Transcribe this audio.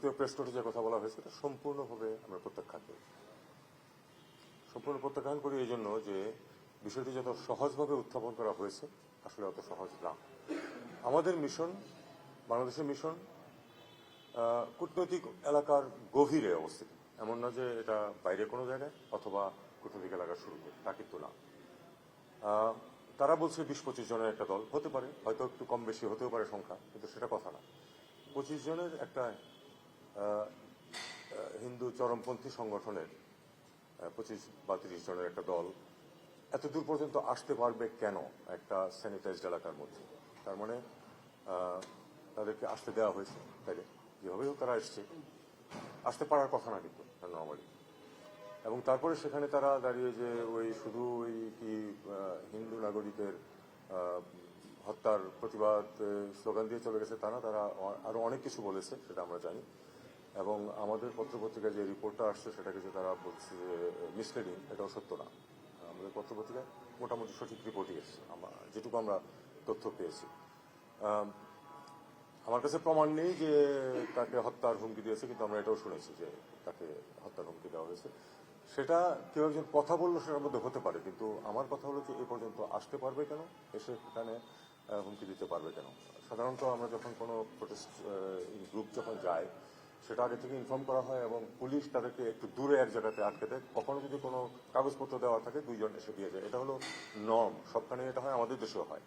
ভারতীয় প্রেস নোটে যে কথা বলা হয়েছে এটা সম্পূর্ণভাবে আমরা প্রত্যাখ্যান করি। সম্পূর্ণ প্রত্যাখ্যান করি এই জন্য যে বিষয়টি যত সহজভাবে উত্থাপন করা হয়েছে আসলে অত সহজ না। আমাদের মিশন, বাংলাদেশের মিশন কূটনৈতিক এলাকার গভীরে অবস্থিত, এমন না যে এটা বাইরে কোনো জায়গায় অথবা কূটনৈতিক এলাকার শুরুতে, তা কিন্তু না। তারা বলছে 20-25 জনের একটা দল হতে পারে, হয়তো একটু কম বেশি হতেও পারে সংখ্যা, কিন্তু সেটা কথা না। 25 জনের একটা হিন্দু চরমপন্থী সংগঠনের 25 বা 30 জনের একটা দল এত দূর পর্যন্ত আসতে পারবে কেন একটা স্যানিটাইজড এলাকার মধ্যে? তার মানে তাদেরকে আসতে দেওয়া হয়েছে, তাইলে যেভাবে হোক তারা আসতে পারার কথা না কিন্তু নর্মালি। এবং তারপরে সেখানে তারা দাঁড়িয়ে যে ওই শুধু ওই কি হিন্দু নাগরিকের হত্যার প্রতিবাদ স্লোগান দিয়ে চলে গেছে তা না, তারা আরো অনেক কিছু বলেছে, সেটা আমরা জানি। এবং আমাদের পত্রপত্রিকায় যে রিপোর্টটা আসছে সেটাকে যে তারা বলছে যে মিসলিডিং, এটাও সত্য না। আমাদের পত্রপত্রিকায় মোটামুটি সঠিক রিপোর্টই এসছে, যেটুকু আমরা তথ্য পেয়েছি। আমার কাছে প্রমাণ নেই যে তাকে হত্যার হুমকি দিয়েছে, কিন্তু আমরা এটাও শুনেছি যে তাকে হত্যার হুমকি দেওয়া হয়েছে। সেটা কেউ একজন কথা বললো সেটার মধ্যে হতে পারে, কিন্তু আমার কথা হলো যে এ পর্যন্ত আসতে পারবে কেন, এসে সেখানে হুমকি দিতে পারবে কেন? সাধারণত আমরা যখন কোনো প্রোটেস্ট গ্রুপ যখন যায় সেটা আগে থেকে ইনফর্ম করা হয় এবং পুলিশ তাদেরকে একটু দূরে এক জায়গাতে আটকে দেয়। কখনো যদি কোনো কাগজপত্র দেওয়া থাকে 2 জন এসে দিয়ে যায়, এটা হলো নর্ম, সবখানে এটা হয়, আমাদের দেশেও হয়।